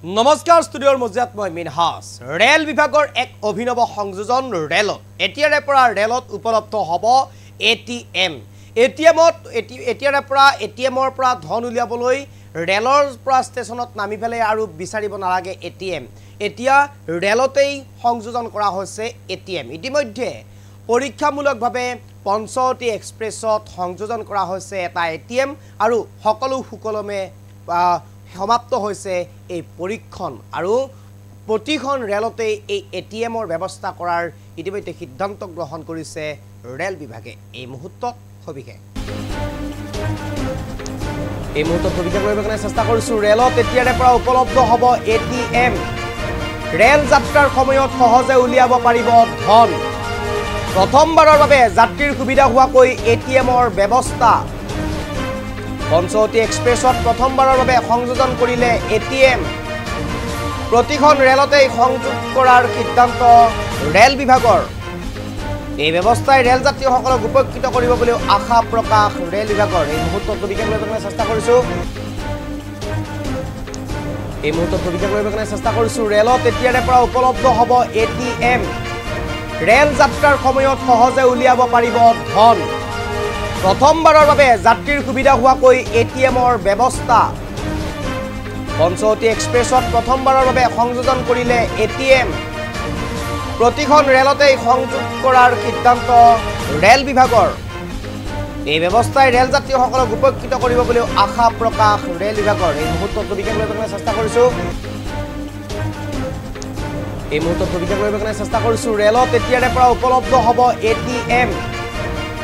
নমস্কাৰ ষ্টুডিঅ'ৰ মজিয়াত মই মিনহাস ৰেল বিভাগৰ এক অভিনৱ সংযোজন ৰেলত এতিয়াৰে পৰা ৰেলত উপলব্ধ হ'ব এটিএম এতিয়াৰে পৰা এটিএমৰ পৰা ধন উলিয়াবলৈ ৰেলৰ পৰা ষ্টেচনত নামি পেলাই আৰু বিচাৰিব নালাগে এটিএম এতিয়া ৰেলতেই সংযোজন কৰা হৈছে এটিএম ইতিমধ্যে পৰীক্ষামূলকভাৱে পঞ্চৱতী এক্সপ্ৰেছত সংযোজন কৰা হৈছে এটা এটিএম আৰু সকলো সুকলমে সমাপ্ত হৈছে এই পৰীক্ষণ আৰু প্ৰতিখন ৰেলতে এই এটিএমৰ ব্যৱস্থা কৰাৰ ইতিমধ্যে সিদ্ধান্ত গ্ৰহণ কৰিছে ৰেল বিভাগে এই মুহূৰ্তত সবিশেষ লৈ কাৰণে চেষ্টা কৰিছো ৰেলত এতিয়াৰে পৰা উপলব্ধ হ'ব এটিএম ৰেল যাত্ৰাৰ সময়ত সহজে উলিয়াব পাৰিব ধন প্ৰথমবাৰৰ বাবে যাত্ৰীৰ সুবিধা হোৱাকৈ এটিএমৰ ব্যৱস্থা পঞ্চৱতী এক্সপ্ৰেছত প্ৰথমবাৰৰ বাবে সংযোজন কৰিলে এটিএম প্ৰতিখন ৰেলতেই সংযোগ কৰাৰ সিদ্ধান্ত ৰেল বিভাগৰ এই ব্যৱস্থাই ৰেল যাত্ৰীসকলক উপকৃত কৰিব বুলি আশা প্ৰকাশ ৰেল বিভাগৰ এই মুহূৰ্তত বিজ্ঞান লৈ চেষ্টা কৰিছো ৰেলত এতিয়াৰে পৰা উপলব্ধ হ'ব এটিএম ৰেল যাত্ৰাৰ সময়ত সহজে উলিয়াব পাৰিব ধন প্ৰথমবাৰৰ বাবে যাত্ৰীৰ সুবিধা হোৱাকৈ এটিএমৰ ব্যৱস্থা পঞ্চৱতী এক্সপ্ৰেছত প্ৰথমবাৰৰ বাবে সংযোজন কৰিলে এটিএম প্ৰতিখন ৰেলতেই সংযোগ কৰাৰ সিদ্ধান্ত ৰেল বিভাগৰ এই ব্যৱস্থাই ৰেল যাত্ৰীসকলক উপকৃত কৰিব বুলি আশা প্ৰকাশ ৰেল বিভাগৰ এই মুহূৰ্তত বিজ্ঞান লৈ চেষ্টা কৰিছো ৰেলত এতিয়াৰে পৰা উপলব্ধ হ'ব এটিএম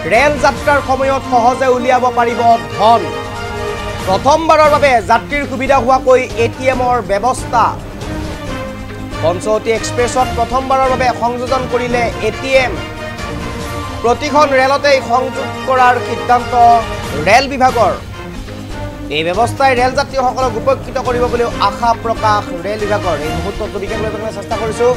ৰেল যাত্ৰাৰ সময়ত সহজে উলিয়াব পাৰিব ধন প্ৰথমবাৰৰ বাবে যাত্ৰীৰ সুবিধা হোৱাকৈ এটিএমৰ ব্যৱস্থা পঞ্চৱতী এক্সপ্ৰেছত প্ৰথমবাৰৰ বাবে সংযোজন কৰিলে এটিএম প্ৰতিখন ৰেলতেই সংযোগ কৰাৰ সিদ্ধান্ত ৰেল বিভাগৰ এই ব্যৱস্থাই ৰেল যাত্ৰীসকলক উপকৃত কৰিব বুলি আশা প্ৰকাশ ৰেল বিভাগৰ এই মুহূৰ্তত বিজ্ঞান লৈ চেষ্টা কৰিছো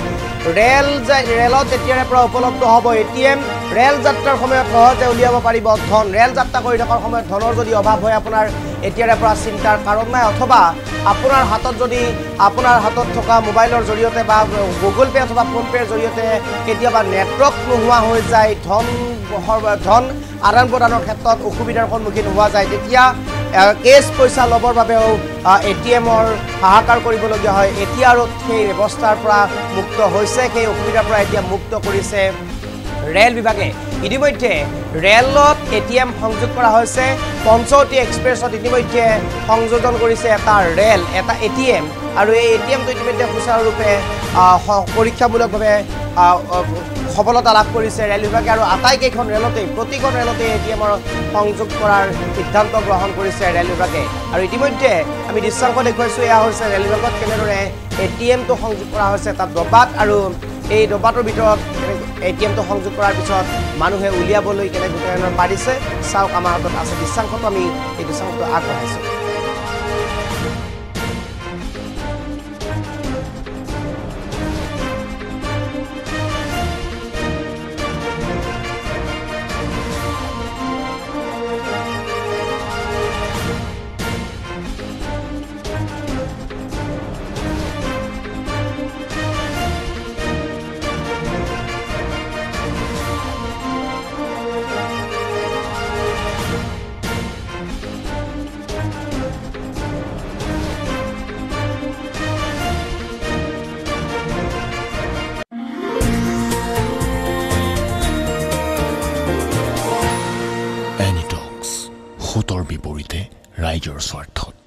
ৰেলত এতিয়াৰে পৰা উপলব্ধ হ'ব এটিএম ৰেল যাত্ৰাৰ সময়ত সহজে উলিয়াব পাৰিব ধন ৰেল যাত্ৰা কৰি থকাৰ সময়ত ধনৰ যদি অভাৱ হয় আপোনাৰ এতিয়াৰে পৰা চিন্তাৰ কাৰণ নাই অথবা আপোনাৰ হাতত থকা মোবাইলৰ জৰিয়তে বা গুগল পে অথবা ফোন পেৰ জৰিয়তে কেতিয়াবা নেটৱৰ্ক নোহোৱা হৈ যায় ধন আদান প্ৰদানৰ ক্ষেত্ৰত অসুবিধাৰ সন্মুখীন হোৱা যায় তেতিয়া কেছ পইচা ল'বৰ বাবেও এটিএমৰ হাহাকাৰ কৰিবলগীয়া হয় এতিয়া আৰু সেই ব্যৱস্থাৰ পৰা মুক্ত হৈছে সেই অসুবিধাৰ পৰা এতিয়া মুক্ত কৰিছে ৰেল বিভাগে ইতিমধ্যে ৰেলত এটিএম সংযোগ কৰা হৈছে পঞ্চৱতী এক্সপ্ৰেছত ইতিমধ্যে সংযোজন কৰিছে এটা এটিএম আৰু এই এটিএমটো ইতিমধ্যে সুচাৰুৰূপে পৰীক্ষামূলকভাৱে সফলতা লাভ কৰিছে ৰেল বিভাগে আৰু আটাইকেইখন ৰেলতেই প্ৰতিখন ৰেলতেই এটিএমৰ সংযোগ কৰাৰ সিদ্ধান্ত গ্ৰহণ কৰিছে ৰেল বিভাগে আৰু ইতিমধ্যে আমি দৃশ্যাংশ দেখুৱাইছো এয়া হৈছে ৰেল বিভাগত কেনেদৰে এটিএমটো সংযোগ কৰা হৈছে এটা ডবাত আৰু এই ডবাটোৰ ভিতৰত এটিএমটো সংযোগ কৰাৰ পিছত মানুহে উলিয়াবলৈ কেনেধৰণৰ পাৰিছে চাওক আমাৰ হাতত আছে দৃশ্যাংশটো আমি এই দৃশ্যাংশটো আগবঢ়াইছো সোঁতৰ বিপৰীতে ৰাইজৰ স্বাৰ্থত